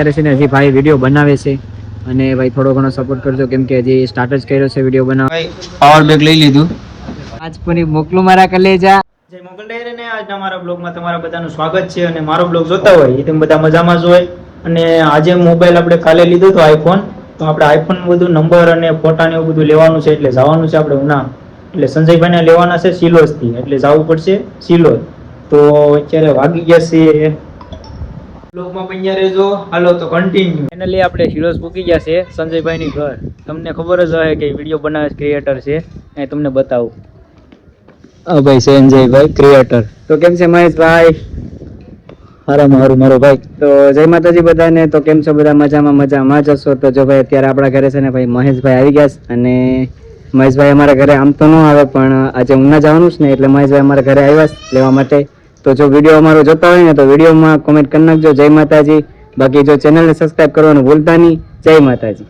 અત્યારે છે ને હજી ભાઈ વિડીયો બનાવે છે અને ભાઈ થોડો ઘણો સપોર્ટ કરજો કેમ કે હજી સ્ટાર્ટ જ કર્યો છે વિડીયો બનાવવા. ભાઈ પાવર બેગ લઈ લીધું. આજ પૂરી મોકલું મારા કલેજા. જય મોગલ ડાયરી ને આજના મારા બ્લોગમાં તમારા બધાનું સ્વાગત છે અને મારો બ્લોગ જોતા હોય એ તમે બધા મજામાં જ હોય. અને આજે મોબાઈલ આપણે કાલે લીધો તો આઈફોન, તો આપણે આઈફોન બધું નંબર અને ફોટા ને એવું બધું લેવાનું છે એટલે જવાનું છે આપણે ઉના. એટલે સંજયભાઈને લેવાના છે સિલોસ થી, એટલે જવું પડશે સિલોસ. તો અત્યારે વાગી ગયા છે, બ્લોગમાં બન્યા રહેજો. હાલો તો કન્ટિન્યુ. ફાઇનલી આપણે સિલોસ પૂકી ગયા છે સંજયભાઈની ઘર. તમને ખબર જ હશે કે વિડીયો બનાવે ક્રિએટર છે, એ તમને બતાવું. ભાઈ સંજયભાઈ ક્રિએટર. તો કેમ છે મહેશભાઈ? હારામાં હારું મારો ભાઈ. તો જય માતાજી બધાને. તો કેમ છો બધા? મજામાં જશો. તો જો ભાઈ અત્યારે આપણા ઘરે છે ને ભાઈ મહેશભાઈ આવી ગયા છે અને મહેશભાઈ અમારા ઘરે આમ તો ન આવે પણ આજે ઉના જવાનું છે ને એટલે મહેશભાઈ અમારા ઘરે આવ્યા છે લેવા માટે. તો જો વિડીયો અમારો જોતા હોય ને તો વિડીયોમાં કોમેન્ટ કરી નાખજો જય માતાજી. બાકી જો ચેનલને સબસ્ક્રાઇબ કરવાનું ભૂલતા નહીં. જય માતાજી.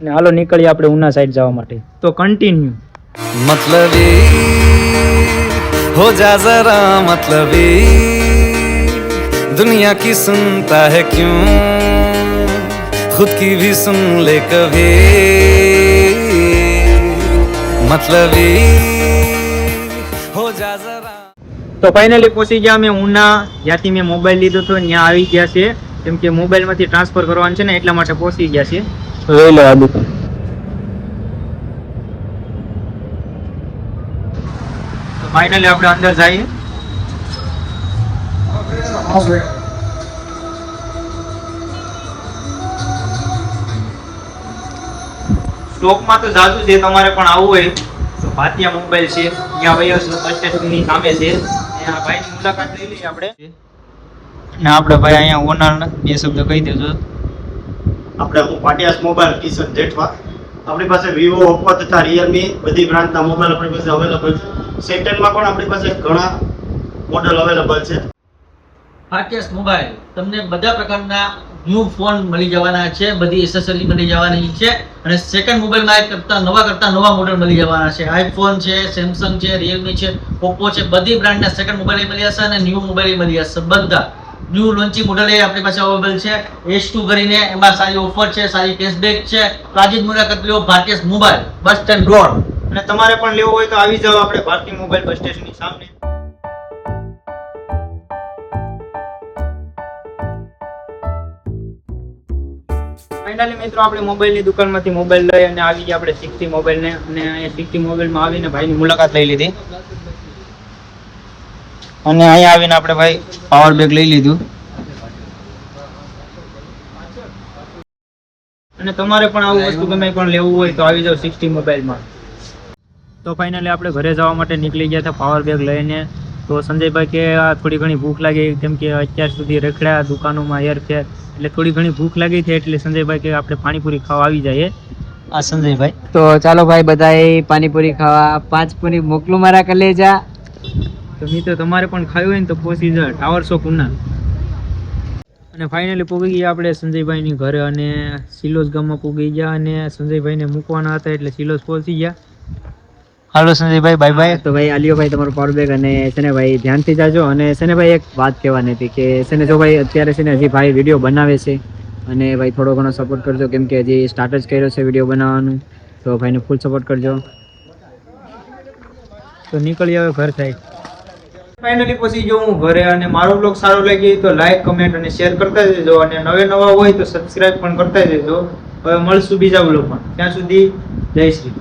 અને હાલો નીકળીએ આપણે ઉના સાઈડ જવા માટે. તો કન્ટિન્યુ. मतलबी हो जा जरा मतलबी, दुनिया की सुनता है क्यों, खुद की भी सुन ले कभी, मतलबी हो जा जरा. તો ફાઇનલી પહોંચી ગયા અમે ઉના. જ્યાંથી મેં મોબાઈલ લીધો હતો ત્યાં આવી ગયા છે કેમ કે મોબાઈલમાંથી ટ્રાન્સફર કરવાનું છે ને એટલા માટે પહોંચી ગયા છે. લઈ લો આ દુકાન. ફાઇનલી આપણે અંદર જઈએ. સ્ટોકમાં તો જાજુ છે, તમારે પણ આવવું હોય તો ભાતિયા મોબાઈલ છે ત્યાં ભાઈ બસ સ્ટેશનની સામે છે. ત્યાં ભાઈની મુલાકાત લઈ લઈએ આપણે. ને આપણે ભાઈ અહીંયા ઓનર બે શબ્દ કહી દેજો. આપણે પાટિયાસ મોબાઈલ કિશન જેઠવા. આપણી પાસે વિવો, ઓપ્પો તથા રિયલમી બધી બ્રાન્ડના મોબાઈલ આપણી પાસે અવેલેબલ છે. સેકન્ડમાં પણ આપણી પાસે ઘણા મોડેલ અવેલેબલ છે. પાટિયાસ મોબાઈલ તમને બધા પ્રકારના ન્યૂ ફોન મળી જવાના છે, બધી એસેસરી મળી જવાની છે અને સેકન્ડ મોબાઈલમાં કરતા નવા મોડેલ મળી જવાના છે. આઈફોન છે, સેમસંગ છે, રિયલમી છે, ઓપ્પો છે, બધી બ્રાન્ડના સેકન્ડ મોબાઈલ મળી જશે અને ન્યૂ મોબાઈલ મળી જશે. બધા ન્યૂ લોન્ચિંગ મોડેલ એ આપણી પાસે અવેલેબલ છે. S2 કરીને એમાં સારી ઓફર છે, સારી કેશબેક છે. તો આજે જ મુલાકાત લો પાટિયાસ મોબાઈલ, બસ સ્ટેન્ડ રોડ. અને તમારે પણ લેવો હોય તો આવી જાઓ આપણે ભારતી મોબાઈલ બસ સ્ટેશનની સામે. ફાઇનલી મિત્રો આપણે મોબાઈલની દુકાનમાંથી મોબાઈલ લઈ અને આવી ગયા આપણે 60 મોબાઈલને. અને અહીંયા 60 મોબાઈલમાં આવીને ભાઈની મુલાકાત લઈ લીધી અને અહીંયા આવીને આપણે ભાઈ પાવર બેગ લઈ લીધું. અને તમારે પણ આવું વસ્તુ ગમે પણ લેવું હોય તો આવી જાઓ 60 મોબાઈલમાં. તો ફાઇનલી આપણે ઘરે જવા માટે નીકળી ગયા હતા પાવર બેગ લઈને. તો સંજયભાઈ કે થોડી ઘણી ભૂખ લાગી કેમ કે અત્યાર સુધી રખડ્યા દુકાનોમાં હેરફેર એટલે થોડી ઘણી ભૂખ લાગી છે એટલે સંજયભાઈ કે આપણે પાણીપુરી ખાવા આવી જઈએ. આ સંજયભાઈ. તો ચાલો ભાઈ બધાએ પાણીપુરી ખાવા. 5 પૂરી મોકલું મારા કલેજા. તો મિત્રો તમારે પણ ખાવી હોય ને તો પહોંચી જાઓ ટાવર ચોક ઉના. અને ફાઇનલી પૂગી ગયા આપણે સંજયભાઈની ઘરે અને સિલોસ ગામમાં પૂગી ગયા અને સંજયભાઈને મૂકવાના હતા એટલે સિલોસ પહોંચી ગયા. હાલો સંજયભાઈ, બાય બાય. તો ભાઈ આલિયો ભાઈ તમારો પાવર બેગ અને છે ને ભાઈ ધ્યાનથી જાજો. અને છે ને ભાઈ એક વાત કહેવાની હતી કે છે ને જો ભાઈ અત્યારે છે ને હજી ભાઈ વિડીયો બનાવે છે અને ભાઈ થોડો ઘણો સપોર્ટ કરજો કેમ કે હજી સ્ટાર્ટ જ કર્યો છે વિડીયો બનાવવાનું. તો ભાઈને ફૂલ સપોર્ટ કરજો. તો નીકળી આવે ઘર સાઈડ. ફાઇનલી પછી જો હું ઘરે અને મારો બ્લોગ સારો લાગ્યો તો લાઈક, કમેન્ટ અને શેર કરતા જજો અને નવા હોય તો સબસ્ક્રાઇબ પણ કરતા જજો. હવે મળશું બીજા બ્લોગમાં. ત્યાં સુધી જય શ્રી.